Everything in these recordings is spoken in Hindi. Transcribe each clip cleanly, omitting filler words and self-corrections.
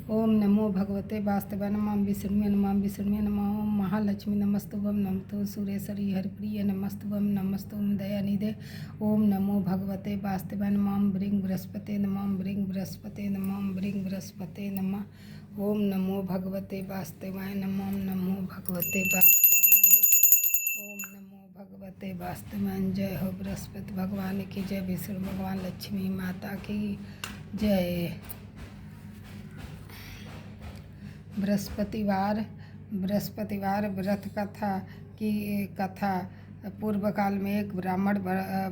ओम नमो भगवते वास्तवाय नमः विष्णुवे नमः ओम महालक्ष्मी नमस्तुभं नमतो सुरेश्वरी हरिप्रिय नमस्तुभं नमस्तुम दयानिधे। ओम नमो भगवते वास्तवाय नमः ब्रिंग बृहस्पते नमः ब्रिंग बृहस्पते नमः ब्रिंग बृहस्पते नमः। ओम नमो भगवते वास्तवाय नमः नमो भगवते वास्तवाय नमः ओम नमो भगवते वास्तवाय। जय हो बृहस्पति भगवान की जय, विष्णु भगवान लक्ष्मी माता की जय। बृहस्पतिवार व्रत कथा। पूर्व काल में एक ब्राह्मण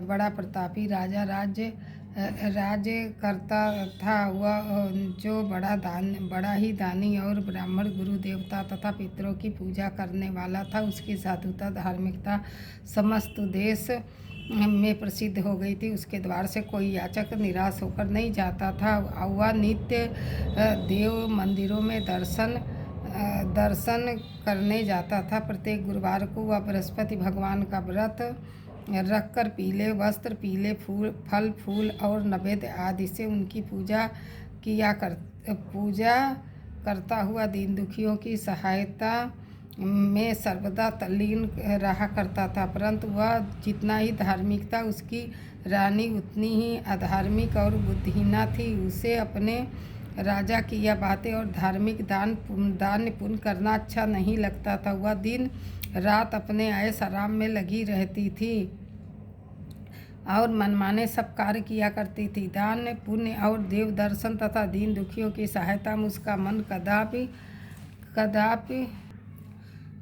बड़ा प्रतापी राजा राज्य करता था। वह जो बड़ा ही दानी और ब्राह्मण गुरु देवता तथा पितरों की पूजा करने वाला था। उसकी साधुता धार्मिकता समस्त देश में प्रसिद्ध हो गई थी। उसके द्वार से कोई याचक निराश होकर नहीं जाता था। वह नित्य देव मंदिरों में दर्शन करने जाता था। प्रत्येक गुरुवार को वह बृहस्पति भगवान का व्रत रखकर पीले वस्त्र, पीले फल फूल और नैवेद्य आदि से उनकी पूजा करता हुआ दीन दुखियों की सहायता में सर्वदा तल्लीन रहा करता था। परंतु वह जितना ही धार्मिक था, उसकी रानी उतनी ही अधार्मिक और बुद्धिहीना थी। उसे अपने राजा की यह बातें और धार्मिक दान पुण्य करना अच्छा नहीं लगता था। वह दिन रात अपने ऐश आराम में लगी रहती थी और मनमाने सब कार्य किया करती थी। दान पुण्य और देव दर्शन तथा दीन दुखियों की सहायता में उसका मन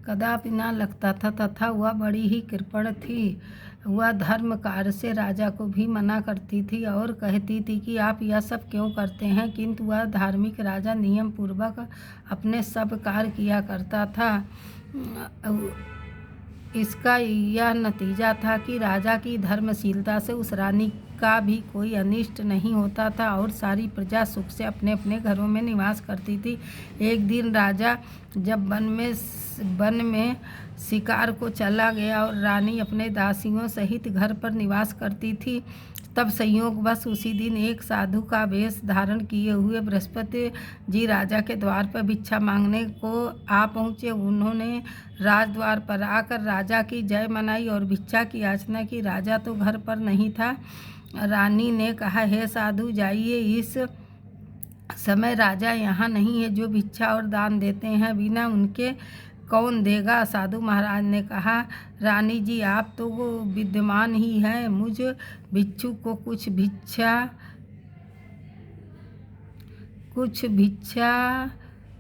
कदापि ना लगता था तथा वह बड़ी ही कृपण थी। वह धर्म कार्य से राजा को भी मना करती थी और कहती थी कि आप यह सब क्यों करते हैं, किंतु वह धार्मिक राजा नियम पूर्वक अपने सब कार्य किया करता था। इसका यह नतीजा था कि राजा की धर्मशीलता से उस रानी का भी कोई अनिष्ट नहीं होता था और सारी प्रजा सुख से अपने अपने घरों में निवास करती थी। एक दिन राजा जब वन में शिकार को चला गया और रानी अपने दासियों सहित घर पर निवास करती थी, तब संयोगवश उसी दिन एक साधु का वेश धारण किए हुए बृहस्पति जी राजा के द्वार पर भिक्षा मांगने को आ पहुँचे। उन्होंने राजद्वार पर आकर राजा की जय मनाई और भिक्षा की याचना की। राजा तो घर पर नहीं था। रानी ने कहा, हे साधु जाइए, इस समय राजा यहाँ नहीं है जो भिक्षा और दान देते हैं, बिना उनके कौन देगा। साधु महाराज ने कहा, रानी जी आप तो वो विद्यमान ही हैं, मुझ भिक्षु को कुछ भिक्षा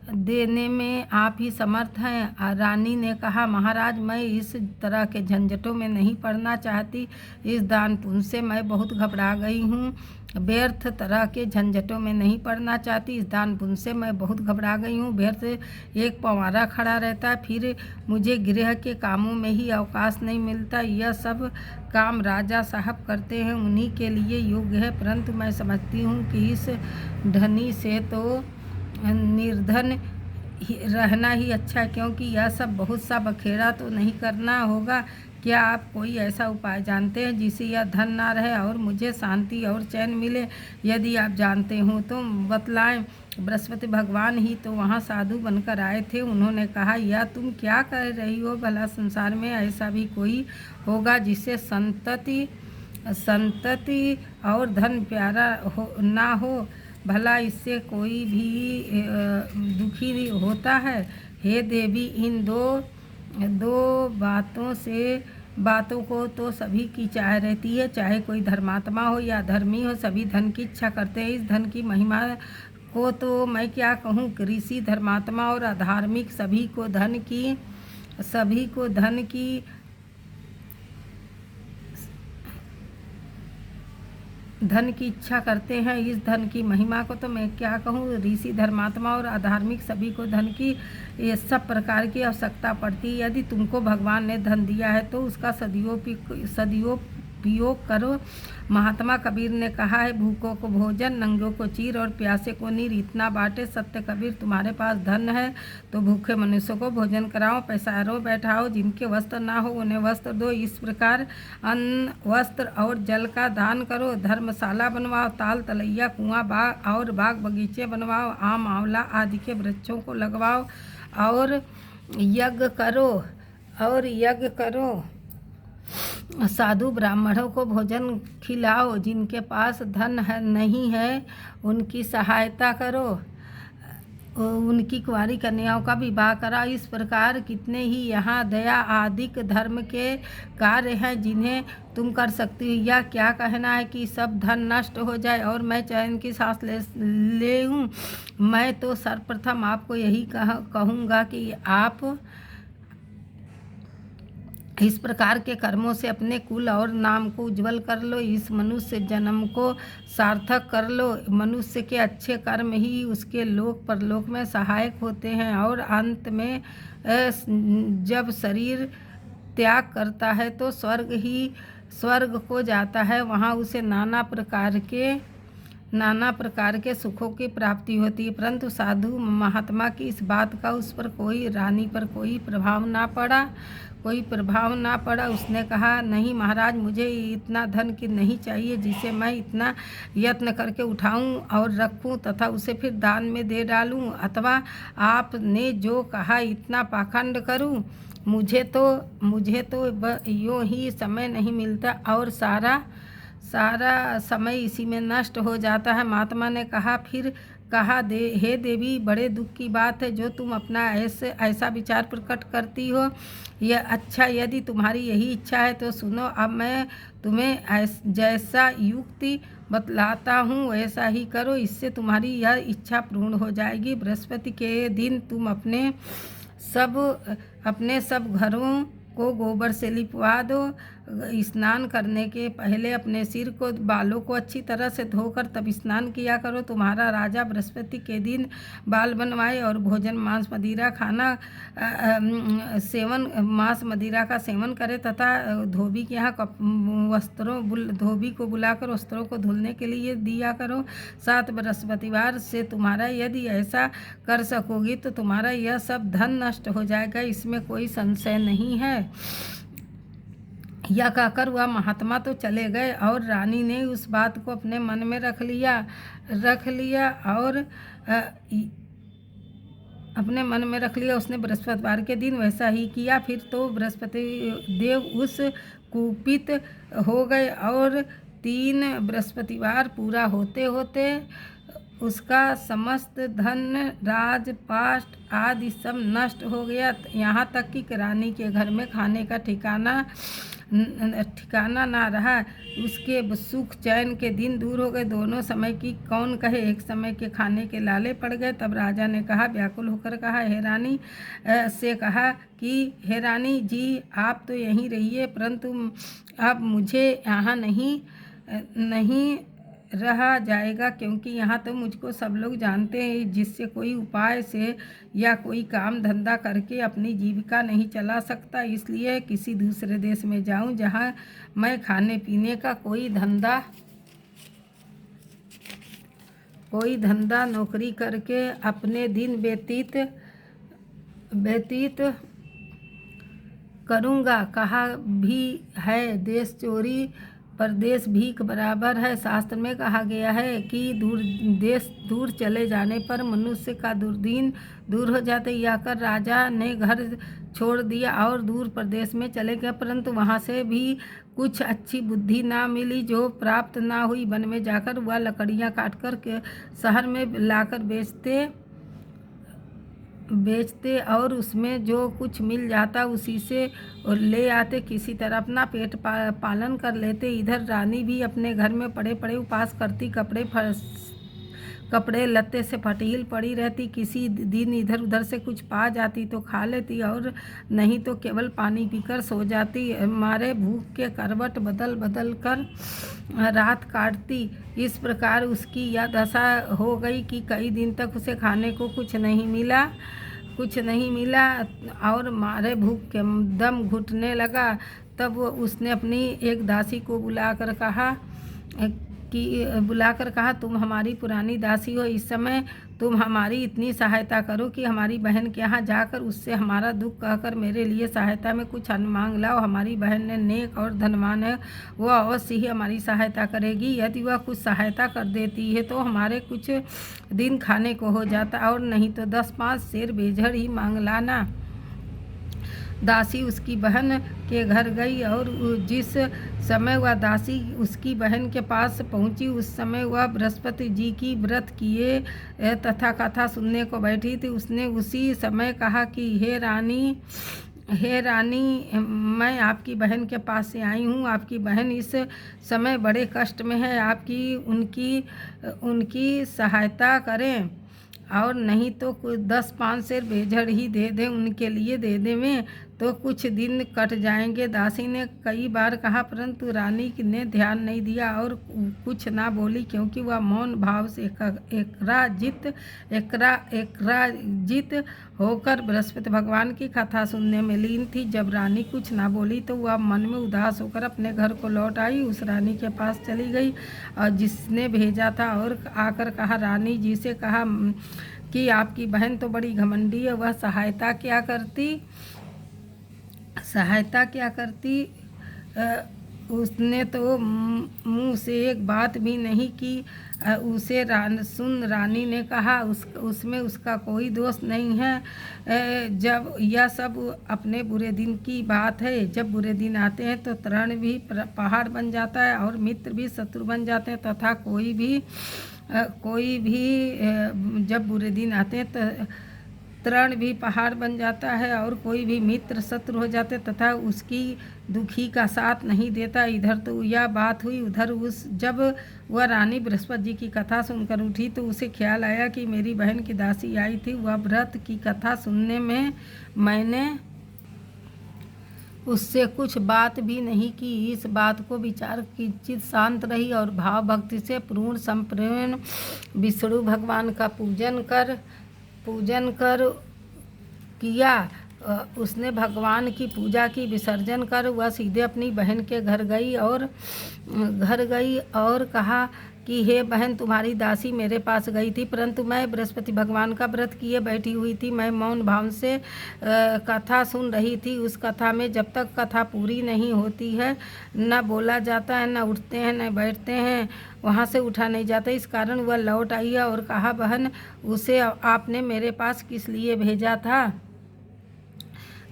देने में आप ही समर्थ हैं। रानी ने कहा, महाराज मैं इस तरह के झंझटों में नहीं पड़ना चाहती। इस दान पुण्य से मैं बहुत घबरा गई हूँ। व्यर्थ तरह के झंझटों में नहीं पड़ना चाहती। इस दान पुण्य से मैं बहुत घबरा गई हूँ। व्यर्थ एक पंवारा खड़ा रहता है, फिर मुझे गृह के कामों में ही अवकाश नहीं मिलता। यह सब काम राजा साहब करते हैं, उन्हीं के लिए योग्य है, परंतु मैं समझती हूँ कि इस धनी से तो निर्धन रहना ही अच्छा, क्योंकि यह सब बहुत सा बखेड़ा तो नहीं करना होगा। क्या आप कोई ऐसा उपाय जानते हैं जिससे यह धन ना रहे और मुझे शांति और चैन मिले? यदि आप जानते हो तो बतलाएं। बृहस्पति भगवान ही तो वहाँ साधु बनकर आए थे। उन्होंने कहा, यह तुम क्या कह रही हो? भला संसार में ऐसा भी कोई होगा जिससे संतति और धन प्यारा ना हो? भला इससे कोई भी दुखी होता है? हे देवी, इन दो बातों को तो सभी की चाह रहती है, चाहे कोई धर्मात्मा हो या धर्मी हो, सभी धन की इच्छा करते हैं। इस धन की महिमा को तो मैं क्या कहूँ। ऋषि, धर्मात्मा और अधार्मिक सभी को धन की इच्छा करते हैं। इस धन की महिमा को तो मैं क्या कहूँ। ऋषि, धर्मात्मा और अधार्मिक सभी को धन की ये सब प्रकार की आवश्यकता पड़ती है। यदि तुमको भगवान ने धन दिया है तो उसका उपयोग करो। महात्मा कबीर ने कहा है, भूखों को भोजन, नंगों को चीर और प्यासे को नीर इतना बांटे। सत्य कबीर, तुम्हारे पास धन है तो भूखे मनुष्यों को भोजन कराओ, पैसारों बैठाओ, जिनके वस्त्र ना हो उन्हें वस्त्र दो। इस प्रकार अन्न, वस्त्र और जल का दान करो। धर्मशाला बनवाओ, ताल तलैया, कुआं, बाग और बाग बगीचे बनवाओ। आम, आंवला आदि के वृक्षों को लगवाओ और यज्ञ करो। साधु ब्राह्मणों को भोजन खिलाओ। जिनके पास धन नहीं है उनकी सहायता करो। उनकी कुंवारी कन्याओं का विवाह करा। इस प्रकार कितने ही यहाँ दया आदिक धर्म के कार्य हैं जिन्हें तुम कर सकती हो। यह क्या कहना है कि सब धन नष्ट हो जाए और मैं चैन की सांस ले लूँ। मैं तो सर्वप्रथम आपको यही कहूँगा कि आप इस प्रकार के कर्मों से अपने कुल और नाम को उज्जवल कर लो। इस मनुष्य जन्म को सार्थक कर लो। मनुष्य के अच्छे कर्म ही उसके लोक परलोक में सहायक होते हैं और अंत में जब शरीर त्याग करता है तो स्वर्ग को जाता है। वहाँ उसे नाना प्रकार के सुखों की प्राप्ति होती है। परंतु साधु महात्मा की इस बात का उस पर रानी पर कोई प्रभाव ना पड़ा। उसने कहा, नहीं महाराज, मुझे इतना धन की नहीं चाहिए जिसे मैं इतना यत्न करके उठाऊं और रखूं तथा उसे फिर दान में दे डालूं, अथवा आपने जो कहा इतना पाखंड करूं। मुझे तो यूँ ही समय नहीं मिलता और सारा समय इसी में नष्ट हो जाता है। महात्मा ने कहा, फिर कहा, हे देवी, बड़े दुख की बात है जो तुम अपना ऐसा विचार प्रकट करती हो। यह अच्छा, यदि तुम्हारी यही इच्छा है तो सुनो। अब मैं तुम्हें जैसा युक्ति बतलाता हूँ वैसा ही करो, इससे तुम्हारी यह इच्छा पूर्ण हो जाएगी। बृहस्पति के दिन तुम अपने सब घरों को गोबर से लिपवा दो। स्नान करने के पहले अपने सिर को, बालों को अच्छी तरह से धोकर तब स्नान किया करो। तुम्हारा राजा बृहस्पति के दिन बाल बनवाए और भोजन मांस मदिरा का सेवन करे तथा धोबी के यहाँ धोबी को बुलाकर वस्त्रों को धुलने के लिए दिया करो। 7 बृहस्पतिवार से तुम्हारा यदि ऐसा कर सकोगी तो तुम्हारा यह सब धन नष्ट हो जाएगा, इसमें कोई संशय नहीं है। यह कहकर वह महात्मा तो चले गए और रानी ने उस बात को अपने मन में रख लिया और अपने मन में रख लिया। उसने बृहस्पतिवार के दिन वैसा ही किया। फिर तो बृहस्पति देव उस कुपित हो गए और 3 बृहस्पतिवार पूरा होते होते उसका समस्त धन, राजपाट आदि सब नष्ट हो गया। यहाँ तक कि रानी के घर में खाने का ठिकाना ना रहा। उसके सुख चैन के दिन दूर हो गए। दोनों समय की कौन कहे, एक समय के खाने के लाले पड़ गए। तब राजा ने कहा, व्याकुल होकर कहा, हे रानी से कहा कि हे रानी जी, आप तो यहीं रहिए, परंतु अब मुझे यहाँ नहीं रहा जाएगा, क्योंकि यहाँ तो मुझको सब लोग जानते हैं, जिससे कोई उपाय से या कोई काम धंधा करके अपनी जीविका नहीं चला सकता। इसलिए किसी दूसरे देश में जाऊं जहाँ मैं खाने पीने का कोई धंधा नौकरी करके अपने दिन व्यतीत करूँगा। कहा भी है, देश चोरी परदेश भीख बराबर है। शास्त्र में कहा गया है कि दूर चले जाने पर मनुष्य का दुर्दीन दूर हो जाते। यह कर राजा ने घर छोड़ दिया और दूर प्रदेश में चले गए, परंतु वहाँ से भी कुछ अच्छी बुद्धि ना मिली जो प्राप्त ना हुई। वन में जाकर वह लकड़ियाँ काटकर के शहर में लाकर बेचते और उसमें जो कुछ मिल जाता उसी से ले आते, किसी तरह अपना पेट पालन कर लेते। इधर रानी भी अपने घर में पड़े उपास करती, कपड़े लत्ते से फटील पड़ी रहती। किसी दिन इधर उधर से कुछ पा जाती तो खा लेती और नहीं तो केवल पानी पीकर सो जाती। मारे भूख के करवट बदल कर रात काटती। इस प्रकार उसकी यह दशा हो गई कि कई दिन तक उसे खाने को कुछ नहीं मिला और मारे भूख के दम घुटने लगा। तब उसने अपनी एक दासी को बुलाकर कहा तुम हमारी पुरानी दासी हो, इस समय तुम हमारी इतनी सहायता करो कि हमारी बहन के यहाँ जाकर उससे हमारा दुख कहकर मेरे लिए सहायता में कुछ अन्न मांग लाओ। हमारी बहन ने नेक और धनवान है, वह अवश्य ही हमारी सहायता करेगी। यदि वह कुछ सहायता कर देती है तो हमारे कुछ दिन खाने को हो जाता, और नहीं तो 10-5 सेर बेजड़ ही मांग लाना। दासी उसकी बहन के घर गई और जिस समय वह दासी उसकी बहन के पास पहुंची, उस समय वह बृहस्पति जी की व्रत किए तथा कथा सुनने को बैठी थी। उसने उसी समय कहा कि हे रानी, मैं आपकी बहन के पास से आई हूँ। आपकी बहन इस समय बड़े कष्ट में है, आपकी उनकी सहायता करें, और नहीं तो कुछ 10-5 सेर बेजड़ ही दे दें, उनके लिए दे दें तो कुछ दिन कट जाएंगे। दासी ने कई बार कहा, परंतु रानी ने ध्यान नहीं दिया और कुछ ना बोली, क्योंकि वह मौन भाव से एकराजित होकर बृहस्पति भगवान की कथा सुनने में लीन थी। जब रानी कुछ ना बोली तो वह मन में उदास होकर अपने घर को लौट आई। उस रानी के पास चली गई और जिसने भेजा था और आकर कहा, रानी जी से कहा कि आपकी बहन तो बड़ी घमंडी है, वह सहायता क्या करती उसने तो मुंह से एक बात भी नहीं की। उसे रानी ने कहा, उसमें उसका कोई दोष नहीं है। जब यह सब अपने बुरे दिन की बात है। जब बुरे दिन आते हैं तो तरण भी पहाड़ बन जाता है और मित्र भी शत्रु बन जाते हैं, तथा कोई भी जब बुरे दिन आते हैं तो तरण भी पहाड़ बन जाता है और कोई भी मित्र शत्रु हो जाते, तथा उसकी दुखी का साथ नहीं देता। इधर तो यह बात हुई, उधर जब वह रानी बृहस्पति जी की कथा सुनकर उठी तो उसे ख्याल आया कि मेरी बहन की दासी आई थी, वह व्रत की कथा सुनने में मैंने उससे कुछ बात भी नहीं की। इस बात को विचार की चित शांत रही और भाव भक्ति से पूर्ण संप्रेम विष्णु भगवान का पूजन कर किया। उसने भगवान की पूजा की, विसर्जन कर वह सीधे अपनी बहन के घर गई और कहा कि हे बहन, तुम्हारी दासी मेरे पास गई थी, परंतु मैं बृहस्पति भगवान का व्रत किए बैठी हुई थी। मैं मौन भाव से कथा सुन रही थी। उस कथा में जब तक कथा पूरी नहीं होती है, न बोला जाता है, न उठते हैं, न बैठते हैं, वहाँ से उठा नहीं जाता। इस कारण वह लौट आई और कहा, बहन, उसे आपने मेरे पास किस लिए भेजा था?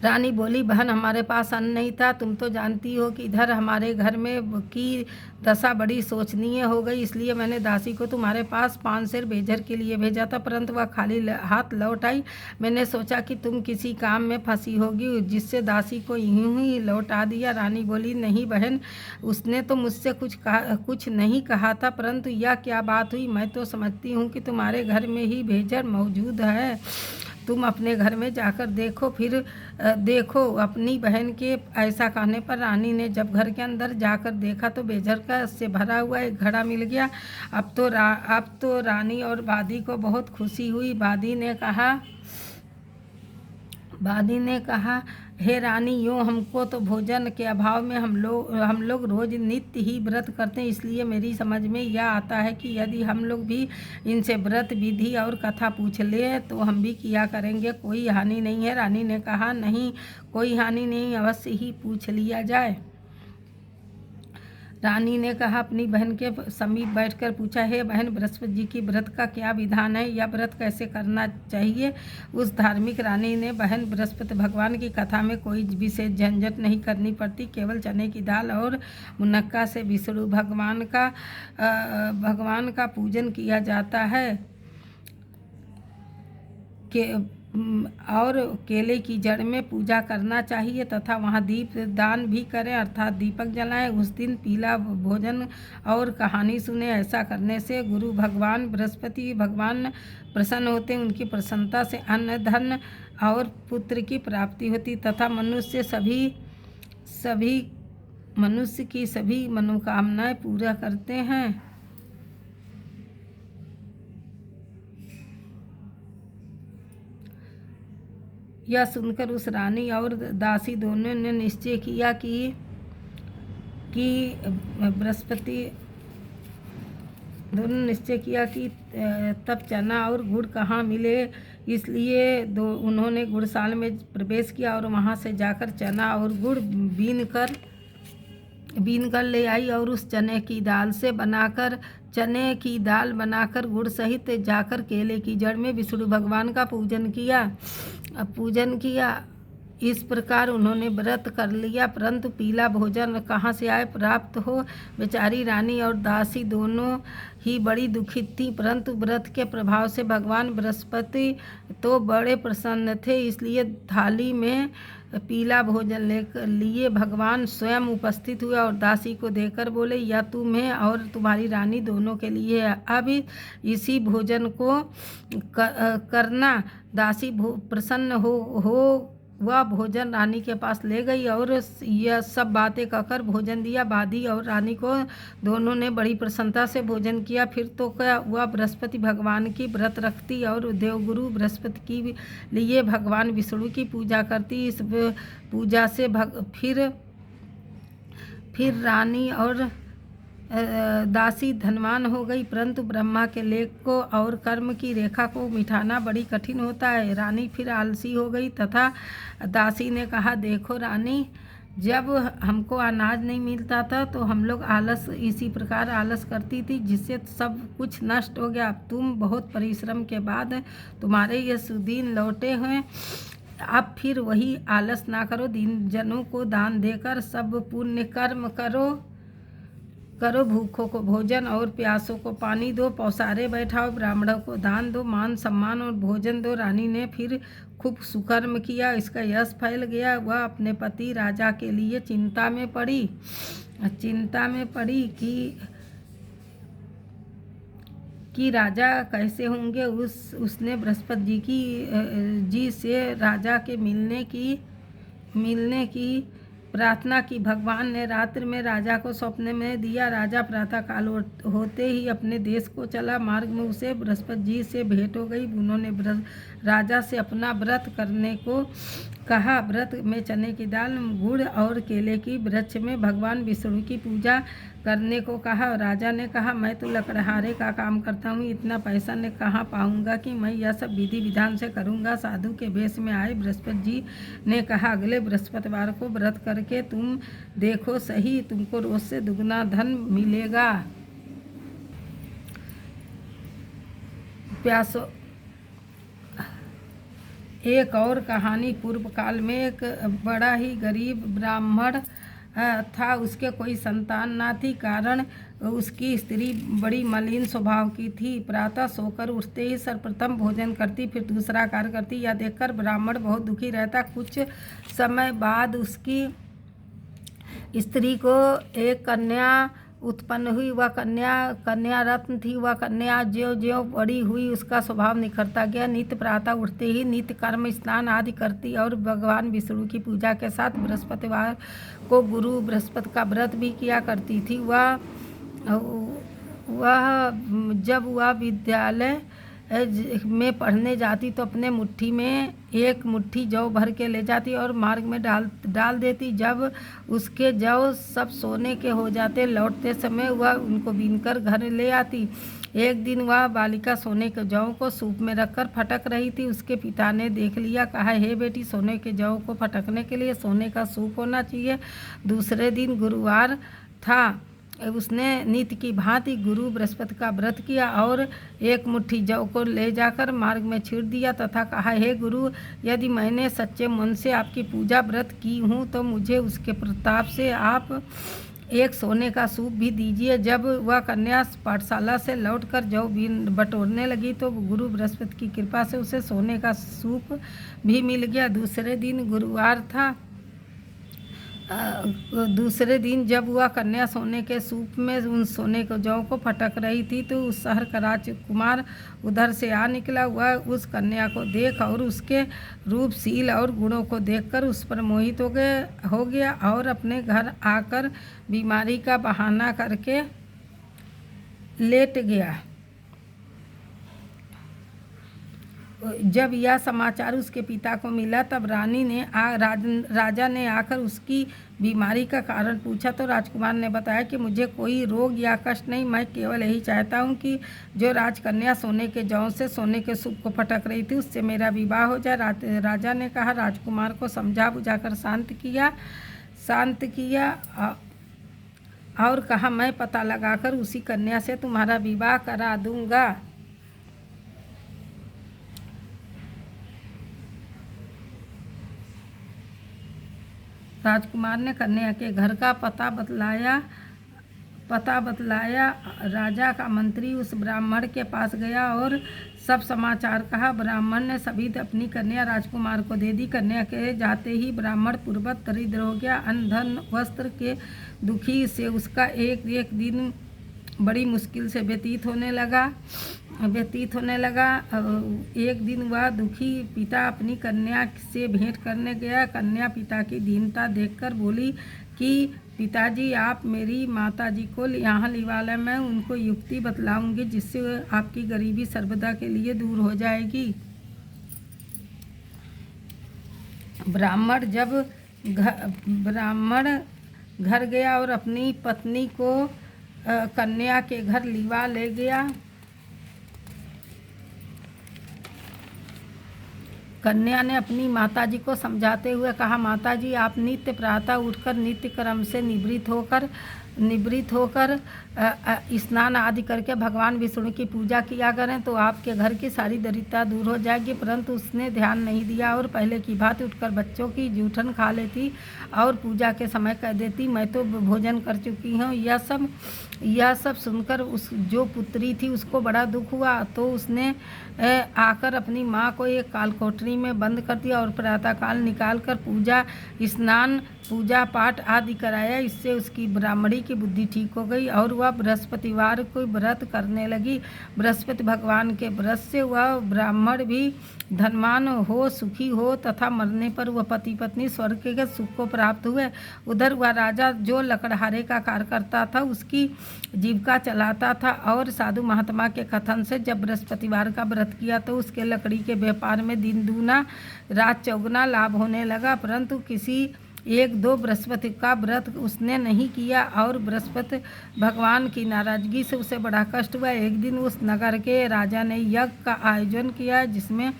रानी बोली, बहन, हमारे पास अन्न नहीं था। तुम तो जानती हो कि इधर हमारे घर में की दशा बड़ी शोचनीय हो गई, इसलिए मैंने दासी को तुम्हारे पास 5 सेर बेजर के लिए भेजा था, परंतु वह खाली हाथ लौट आई। मैंने सोचा कि तुम किसी काम में फंसी होगी, जिससे दासी को यूं ही लौटा दिया। रानी बोली, नहीं बहन, उसने तो मुझसे कुछ नहीं कहा था, परंतु यह क्या बात हुई? मैं तो समझती हूँ कि तुम्हारे घर में ही बेजर मौजूद है। तुम अपने घर में जाकर देखो। फिर देखो। अपनी बहन के ऐसा कहने पर रानी ने जब घर के अंदर जाकर देखा तो बेजर का से भरा हुआ एक घड़ा मिल गया। अब तो रानी और बादी को बहुत खुशी हुई। बादी ने कहा, हे रानी, यूँ हमको तो भोजन के अभाव में हम लोग रोज नित्य ही व्रत करते हैं, इसलिए मेरी समझ में यह आता है कि यदि हम लोग भी इनसे व्रत विधि और कथा पूछ लें तो हम भी किया करेंगे, कोई हानि नहीं है। रानी ने कहा, नहीं, कोई हानि नहीं, अवश्य ही पूछ लिया जाए। रानी ने कहा, अपनी बहन के समीप बैठकर पूछा, हे बहन, बृहस्पति जी की व्रत का क्या विधान है? यह व्रत कैसे करना चाहिए? उस धार्मिक रानी ने, बहन, बृहस्पति भगवान की कथा में कोई विशेष झंझट नहीं करनी पड़ती, केवल चने की दाल और मुनक्का से विष्णु भगवान का पूजन किया जाता है और केले की जड़ में पूजा करना चाहिए तथा वहाँ दीप दान भी करें, अर्थात दीपक जलाएं। उस दिन पीला भोजन और कहानी सुने। ऐसा करने से गुरु भगवान बृहस्पति भगवान प्रसन्न होते हैं। उनकी प्रसन्नता से अन्न, धन और पुत्र की प्राप्ति होती तथा मनुष्य की सभी मनोकामनाएं पूरा करते हैं। यह सुनकर उस रानी और दासी दोनों ने निश्चय किया कि कि बृहस्पति दोनों निश्चय किया कि तब चना और गुड़ कहाँ मिले, इसलिए उन्होंने गुड़साल में प्रवेश किया और वहाँ से जाकर चना और गुड़ बीन कर ले आई और उस चने की दाल बनाकर गुड़ सहित जाकर केले की जड़ में विष्णु भगवान का पूजन किया। इस प्रकार उन्होंने व्रत कर लिया, परंतु पीला भोजन कहाँ से आए प्राप्त हो। बेचारी रानी और दासी दोनों ही बड़ी दुखित थी, परंतु व्रत के प्रभाव से भगवान बृहस्पति तो बड़े प्रसन्न थे, इसलिए थाली में पीला भोजन लिए भगवान स्वयं उपस्थित हुए और दासी को देकर बोले, यह तुम्हें और तुम्हारी रानी दोनों के लिए है, अब इसी भोजन को करना। दासी प्रसन्न हो वह भोजन रानी के पास ले गई और यह सब बातें कहकर भोजन दिया। बादी और रानी को दोनों ने बड़ी प्रसन्नता से भोजन किया। फिर तो क्या वह बृहस्पति भगवान की व्रत रखती और देवगुरु बृहस्पति की लिए भगवान विष्णु की पूजा करती। इस पूजा से फिर रानी और दासी धनवान हो गई, परंतु ब्रह्मा के लेख को और कर्म की रेखा को मिटाना बड़ी कठिन होता है। रानी फिर आलसी हो गई तथा दासी ने कहा, देखो रानी, जब हमको अनाज नहीं मिलता था तो हम लोग इसी प्रकार आलस करती थी, जिससे सब कुछ नष्ट हो गया। तुम बहुत परिश्रम के बाद तुम्हारे ये सुदीन लौटे हैं, अब फिर वही आलस ना करो, दीन जनों को दान देकर सब पुण्य कर्म करो, भूखों को भोजन और प्यासों को पानी दो, पौसारे बैठाओ, ब्राह्मणों को दान दो, मान सम्मान और भोजन दो। रानी ने फिर खूब सुकर्म किया, इसका यश फैल गया। वह अपने पति राजा के लिए चिंता में पड़ी कि राजा कैसे होंगे। उसने बृहस्पति जी से राजा के मिलने की प्रार्थना की। भगवान ने रात्रि में राजा को स्वप्न में दिया। राजा प्रातः काल होते ही अपने देश को चला। मार्ग में उसे बृहस्पति जी से भेंट हो गई। उन्होंने राजा से अपना व्रत करने को कहा। व्रत में चने की दाल, गुड़ और केले की वृक्ष में भगवान विष्णु की पूजा करने को कहा। राजा ने कहा, मैं तो लकड़हारे का काम करता हूँ, इतना पैसा ने कहाँ पाऊँगा कि मैं यह सब विधि विधान से करूँगा। साधु के वेश में आए बृहस्पति जी ने कहा, अगले बृहस्पतिवार को व्रत करके तुम देखो सही, तुमको रोज से दुगना धन मिलेगा। प्यासो एक और कहानी। पूर्व काल में एक बड़ा ही गरीब ब्राह्मण था। उसके कोई संतान ना थी, कारण उसकी स्त्री बड़ी मलिन स्वभाव की थी। प्रातः सोकर उठते ही सर्वप्रथम भोजन करती, फिर दूसरा कार्य करती। यह देखकर ब्राह्मण बहुत दुखी रहता। कुछ समय बाद उसकी स्त्री को एक कन्या उत्पन्न हुई। वह कन्या रत्न थी। वह कन्या ज्यों बड़ी हुई उसका स्वभाव निखरता गया। नित्य प्रातः उठते ही नित्य कर्म स्नान आदि करती और भगवान विष्णु की पूजा के साथ बृहस्पतिवार को गुरु बृहस्पति का व्रत भी किया करती थी। जब वह विद्यालय में पढ़ने जाती तो अपने मुट्ठी में एक मुट्ठी जौ भर के ले जाती और मार्ग में डाल देती। जब उसके जौ सब सोने के हो जाते, लौटते समय वह उनको बीनकर घर ले आती। एक दिन वह बालिका सोने के जौ को सूप में रखकर फटक रही थी। उसके पिता ने देख लिया, कहा, हे बेटी, सोने के जौ को फटकने के लिए सोने का सूप होना चाहिए। दूसरे दिन गुरुवार था। उसने नित्य की भांति गुरु बृहस्पति का व्रत किया और एक मुट्ठी जौ को ले जाकर मार्ग में छींट दिया तथा कहा, हे गुरु, यदि मैंने सच्चे मन से आपकी पूजा व्रत की हूँ तो मुझे उसके प्रताप से आप एक सोने का सूप भी दीजिए। जब वह कन्या पाठशाला से लौटकर जौ बटोरने लगी तो गुरु बृहस्पति की कृपा से उसे सोने का सूप भी मिल गया। दूसरे दिन गुरुवार था। दूसरे दिन जब वह कन्या सोने के सूप में उन सोने के जौ को फटक रही थी तो उस शहर का राजकुमार उधर से आ निकला। वह उस कन्या को देख और उसके रूपशील और गुणों को देखकर उस पर मोहित हो गया और अपने घर आकर बीमारी का बहाना करके लेट गया। जब यह समाचार उसके पिता को मिला तब राजा ने आकर उसकी बीमारी का कारण पूछा तो राजकुमार ने बताया कि मुझे कोई रोग या कष्ट नहीं, मैं केवल यही चाहता हूँ कि जो राजकन्या सोने के जौ से सोने के सूप को फटक रही थी उससे मेरा विवाह हो जाए। राजा ने कहा, राजकुमार को समझा बुझाकर शांत किया और कहा, मैं पता लगाकर उसी कन्या से तुम्हारा विवाह करा दूंगा। राजकुमार ने कन्या के घर का पता बतलाया। राजा का मंत्री उस ब्राह्मण के पास गया और सब समाचार कहा। ब्राह्मण ने सभी अपनी कन्या राजकुमार को दे दी। कन्या के जाते ही ब्राह्मण पूर्वत दरिद्र हो गया। अन्न धन वस्त्र के दुखी से उसका एक एक दिन बड़ी मुश्किल से व्यतीत होने लगा। एक दिन वह दुखी पिता अपनी कन्या से भेंट करने गया। कन्या पिता की दीनता देखकर बोली कि पिताजी, आप मेरी माताजी को यहाँ लिवा लें, मैं उनको युक्ति बतलाऊंगी जिससे आपकी गरीबी सर्वदा के लिए दूर हो जाएगी। ब्राह्मण घर गया और अपनी पत्नी को कन्या के घर लिवा ले गया। कन्या ने अपनी माताजी को समझाते हुए कहा, माताजी, आप नित्य प्रातः उठकर नित्य कर्म से निवृत्त होकर स्नान आदि करके भगवान विष्णु की पूजा किया करें तो आपके घर की सारी दरिद्रता दूर हो जाएगी। परंतु उसने ध्यान नहीं दिया और पहले की भांति उठकर बच्चों की जूठन खा लेती और पूजा के समय कह देती, मैं तो भोजन कर चुकी हूँ। यह सब सुनकर उस जो पुत्री थी उसको बड़ा दुख हुआ तो उसने आकर अपनी माँ को एक कालकोठरी में बंद कर दिया और प्रातःकाल निकाल कर पूजा पाठ आदि कराया। इससे उसकी ब्राह्मणी की बुद्धि ठीक हो गई और वह बृहस्पतिवार को व्रत करने लगी। बृहस्पति भगवान के व्रत से वह ब्राह्मण भी धनवान हो, सुखी हो तथा मरने पर वह पति पत्नी स्वर्ग के सुख को प्राप्त हुए। उधर वह राजा जो लकड़हारे का कार्य करता था उसकी जीविका चलाता था और साधु महात्मा के कथन से जब बृहस्पतिवार का व्रत किया तो उसके लकड़ी के व्यापार में दिन दूना रात चौगुना लाभ होने लगा। परंतु किसी एक दो बृहस्पति का व्रत उसने नहीं किया और बृहस्पति भगवान की नाराजगी से उसे बड़ा कष्ट हुआ। एक दिन उस नगर के राजा ने यज्ञ का आयोजन किया जिसमें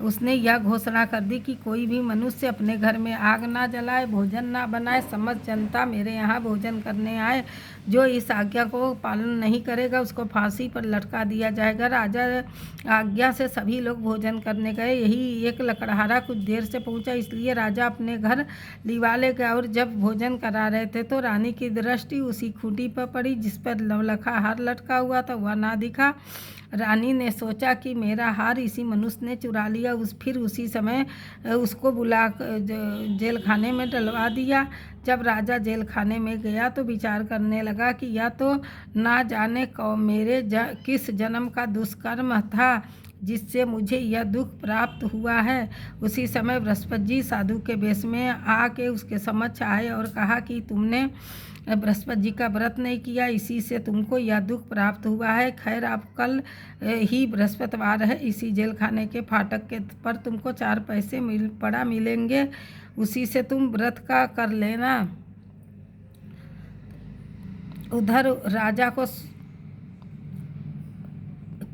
उसने यह घोषणा कर दी कि कोई भी मनुष्य अपने घर में आग ना जलाए, भोजन ना बनाए। समस्त जनता मेरे यहाँ भोजन करने आए। जो इस आज्ञा को पालन नहीं करेगा उसको फांसी पर लटका दिया जाएगा। राजा आज्ञा से सभी लोग भोजन करने गए। यही एक लकड़हारा कुछ देर से पहुंचा, इसलिए राजा अपने घर लिवाले गया और जब भोजन करा रहे थे तो रानी की दृष्टि उसी खूंटी पर पड़ी जिस पर नवलखा हार लटका हुआ था, वह ना दिखा। रानी ने सोचा कि मेरा हार इसी मनुष्य ने चुरा लिया। फिर उसी समय उसको बुला जेल खाने में डलवा दिया। जब राजा जेल खाने में गया तो विचार करने लगा कि यह तो ना जाने मेरे किस जन्म का दुष्कर्म था जिससे मुझे यह दुख प्राप्त हुआ है। उसी समय बृहस्पति जी साधु के वेश में आके उसके समक्ष आए और कहा कि तुमने बृहस्पति जी का व्रत नहीं किया, इसी से तुमको यह दुख प्राप्त हुआ है। खैर, अब कल ही बृहस्पतिवार है, इसी जेल खाने के फाटक के पर तुमको 4 पैसे मिलेंगे, उसी से तुम व्रत का कर लेना। उधर राजा को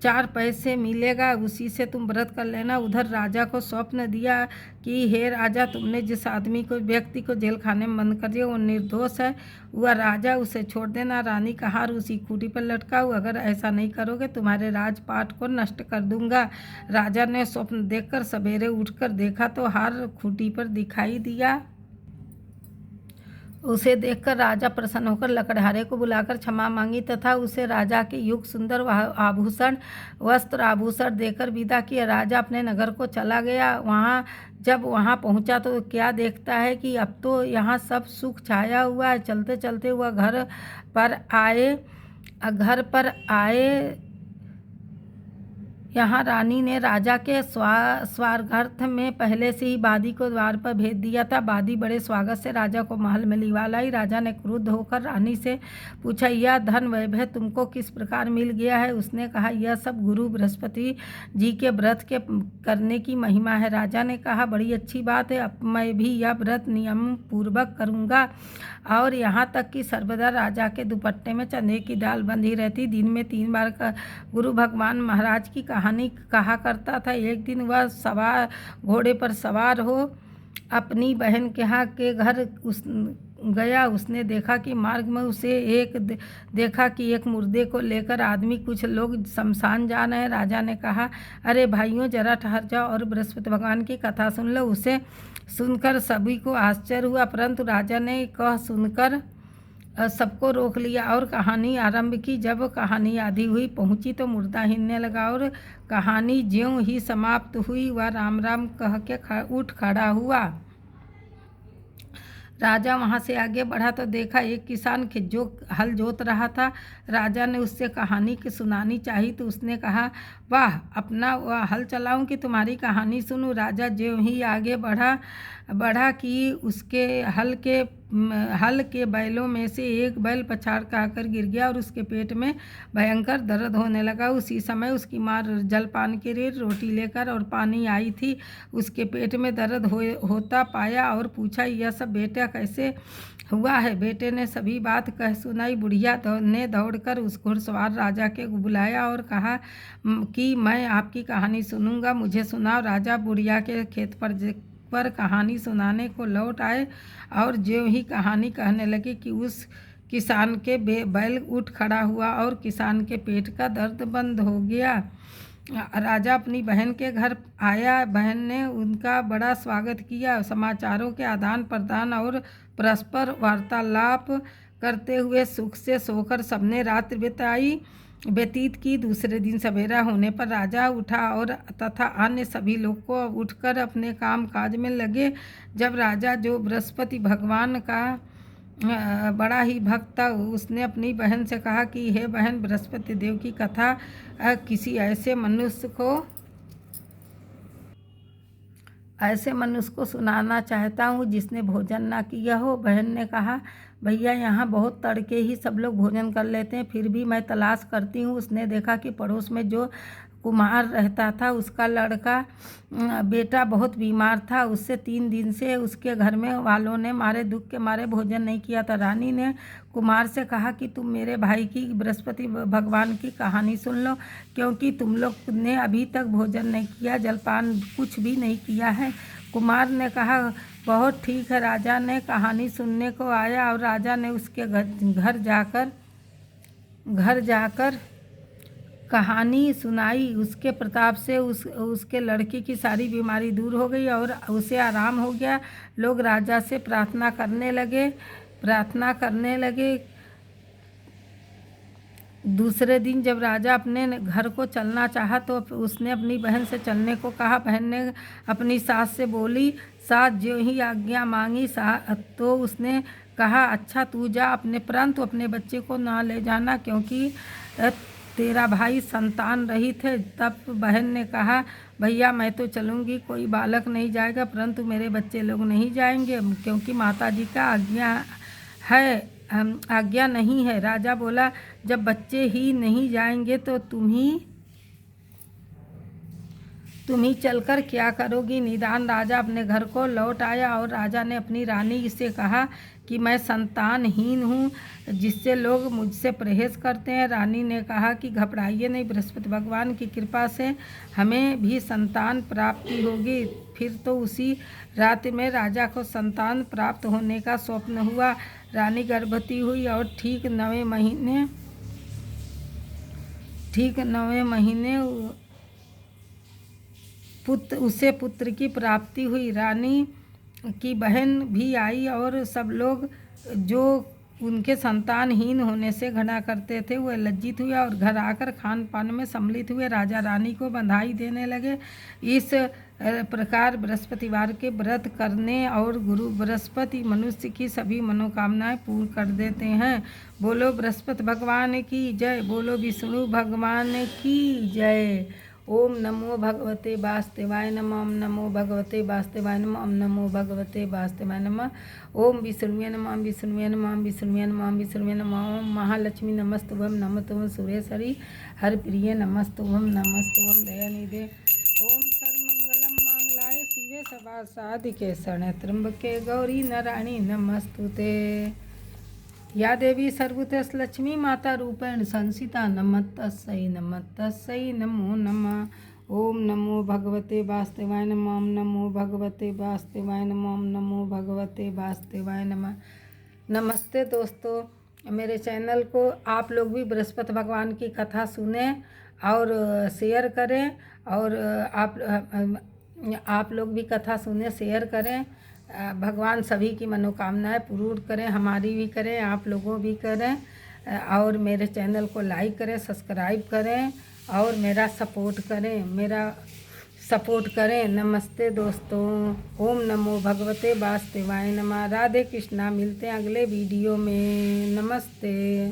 4 पैसे मिलेगा, उसी से तुम व्रत कर लेना। उधर राजा को स्वप्न दिया कि हे राजा, तुमने जिस व्यक्ति को जेल खाने में बंद कर दिया वो निर्दोष है, वह राजा उसे छोड़ देना। रानी का हार उसी खूंटी पर लटका हुआ, अगर ऐसा नहीं करोगे तुम्हारे राजपाट को नष्ट कर दूंगा। राजा ने स्वप्न देखकर सवेरे उठकर देखा तो हार खूंटी पर दिखाई दिया। उसे देखकर राजा प्रसन्न होकर लकड़हारे को बुलाकर क्षमा मांगी तथा उसे राजा के युग सुंदर वस्त्र आभूषण देकर विदा किया। राजा अपने नगर को चला गया। जब वहाँ पहुँचा तो क्या देखता है कि अब तो यहाँ सब सुख छाया हुआ है। चलते चलते वह घर पर आए यहाँ रानी ने राजा के स्वागतार्थ में पहले से ही बादी को द्वार पर भेज दिया था। बादी बड़े स्वागत से राजा को महल में लिवा लाई। राजा ने क्रुद्ध होकर रानी से पूछा, यह धन वैभव तुमको किस प्रकार मिल गया है? उसने कहा, यह सब गुरु बृहस्पति जी के व्रत के करने की महिमा है। राजा ने कहा, बड़ी अच्छी बात है, अब मैं भी यह व्रत नियम पूर्वक करूँगा। और यहाँ तक कि सर्वदा राजा के दुपट्टे में चंदे की डाल बंधी रहती। दिन में 3 बार गुरु भगवान महाराज की कहानी कहा करता था। एक दिन वह घोड़े पर सवार हो अपनी बहन के यहाँ के घर गया। उसने देखा कि मार्ग में देखा कि एक मुर्दे को लेकर आदमी कुछ लोग शमशान जा रहे हैं। राजा ने कहा, अरे भाइयों, जरा ठहर जाओ और बृहस्पति भगवान की कथा सुन लो। उसे सुनकर सभी को आश्चर्य हुआ, परंतु राजा ने कह सुनकर सबको रोक लिया और कहानी आरंभ की। जब कहानी आधी हुई पहुंची तो मुर्दा हिलने लगा और कहानी ज्यों ही समाप्त हुई वह राम राम कह के उठ खड़ा हुआ। राजा वहाँ से आगे बढ़ा तो देखा एक किसान जो हल जोत रहा था। राजा ने उससे कहानी की सुनानी चाही तो उसने कहा, वाह, अपना वह हल चलाऊं कि तुम्हारी कहानी सुनूं। राजा ज्यों ही आगे बढ़ा कि उसके हल के बैलों में से एक बैल पछाड़ खाकर गिर गया और उसके पेट में भयंकर दर्द होने लगा। उसी समय उसकी माँ जलपान के लिए रोटी लेकर और पानी आई थी। उसके पेट में दर्द होता पाया और पूछा, यह सब बेटा कैसे हुआ है? बेटे ने सभी बात कह सुनाई। बुढ़िया ने दौड़कर उस घुड़सवार राजा के बुलाया और कहा कि मैं आपकी कहानी सुनूंगा, मुझे सुनाओ। राजा बुढ़िया के खेत पर कहानी सुनाने को लौट आए और ज्यों ही कहानी कहने लगे कि उस किसान के बैल उठ खड़ा हुआ और किसान के पेट का दर्द बंद हो गया। राजा अपनी बहन के घर आया। बहन ने उनका बड़ा स्वागत किया। समाचारों के आदान प्रदान और परस्पर वार्तालाप करते हुए सुख से सोकर सबने रात व्यतीत की। दूसरे दिन सवेरा होने पर राजा उठा और तथा अन्य सभी लोग को उठकर अपने काम काज में लगे। जब राजा, जो बृहस्पति भगवान का बड़ा ही भक्त था, उसने अपनी बहन से कहा कि हे बहन, बृहस्पति देव की कथा किसी ऐसे मनुष्य को सुनाना चाहता हूँ जिसने भोजन ना किया हो। बहन ने कहा, भैया, यहाँ बहुत तड़के ही सब लोग भोजन कर लेते हैं, फिर भी मैं तलाश करती हूँ। उसने देखा कि पड़ोस में जो कुम्हार रहता था उसका बेटा बहुत बीमार था। उससे 3 दिन से उसके घर में वालों ने दुख के मारे भोजन नहीं किया था। रानी ने कुम्हार से कहा कि तुम मेरे भाई की बृहस्पति भगवान की कहानी सुन लो, क्योंकि तुम लोग ने अभी तक भोजन नहीं किया, जलपान कुछ भी नहीं किया है। कुम्हार ने कहा, बहुत ठीक है। राजा ने कहानी सुनने को आया और राजा ने उसके घर जाकर कहानी सुनाई। उसके प्रताप से उसके लड़की की सारी बीमारी दूर हो गई और उसे आराम हो गया। लोग राजा से प्रार्थना करने लगे। दूसरे दिन जब राजा अपने घर को चलना चाहा तो उसने अपनी बहन से चलने को कहा। बहन ने अपनी सास से बोली। सास ज्यों ही आज्ञा मांगी तो उसने कहा, अच्छा तू जा, परंतु अपने बच्चे को ना ले जाना, क्योंकि तेरा भाई संतान रहित है। तब बहन ने कहा, भैया, मैं तो चलूँगी, कोई बालक नहीं जाएगा, परंतु मेरे बच्चे लोग नहीं जाएंगे, क्योंकि माताजी का आज्ञा नहीं है। राजा बोला, जब बच्चे ही नहीं जाएंगे तो तुम ही चलकर क्या करोगी? निदान राजा अपने घर को लौट आया और राजा ने अपनी रानी से कहा कि मैं संतानहीन हूँ, जिससे लोग मुझसे परहेज करते हैं। रानी ने कहा कि घबराइए नहीं, बृहस्पति भगवान की कृपा से हमें भी संतान प्राप्ति होगी। फिर तो उसी रात में राजा को संतान प्राप्त होने का स्वप्न हुआ। रानी गर्भवती हुई और ठीक 9वें महीने उसे पुत्र की प्राप्ति हुई। रानी की बहन भी आई और सब लोग जो उनके संतानहीन होने से घृणा करते थे वह लज्जित हुए और घर आकर खान पान में सम्मिलित हुए। राजा रानी को बधाई देने लगे। इस प्रकार बृहस्पतिवार के व्रत करने और गुरु बृहस्पति मनुष्य की सभी मनोकामनाएं पूर्ण कर देते हैं। बोलो बृहस्पति भगवान की जय, बोलो विष्णु भगवान की जय। ओम नमो भगवते वासुदेवाय नमः। ओम नमो भगवते वासुदेवाय नमः। ओम नमो भगवते वासुदेवाय नमः। ओम विष्णुवे नमः। ओम विष्णुवे नमः। ओम विष्णुवे नमः। ओम विष्णुवे नमः। ओम महालक्ष्मी नमस्तुभ्यं नमस्तुभ्यं सुरेश्वरी हरप्रिये नमस्तुभ्यं नमस्तुभ्यं दयानिधे। ओम सर्वमंगलम मंगलाय शिवे सर्वासाधिके शरण्ये त्र्यंबके गौरी नारायणी नमस्तुते। या देवी सर्वभूतेषु लक्ष्मी माता रूपेण संस्थिता नमस्तस्यै नमस्तस्यै नमो नमः। ओम नमो भगवते वासुदेवाय नमः। ओम नमो भगवते वासुदेवाय नमः। ओम नमो भगवते वासुदेवाय नमः। नमस्ते दोस्तों, मेरे चैनल को आप लोग भी बृहस्पति भगवान की कथा सुने और शेयर करें, और आप लोग भी कथा सुने, शेयर करें। भगवान सभी की मनोकामनाएं पूर्ण करें, हमारी भी करें, आप लोगों भी करें। और मेरे चैनल को लाइक करें, सब्सक्राइब करें और मेरा सपोर्ट करें। नमस्ते दोस्तों। ओम नमो भगवते वासुदेवाय नमः। राधे कृष्णा। मिलते हैं अगले वीडियो में। नमस्ते।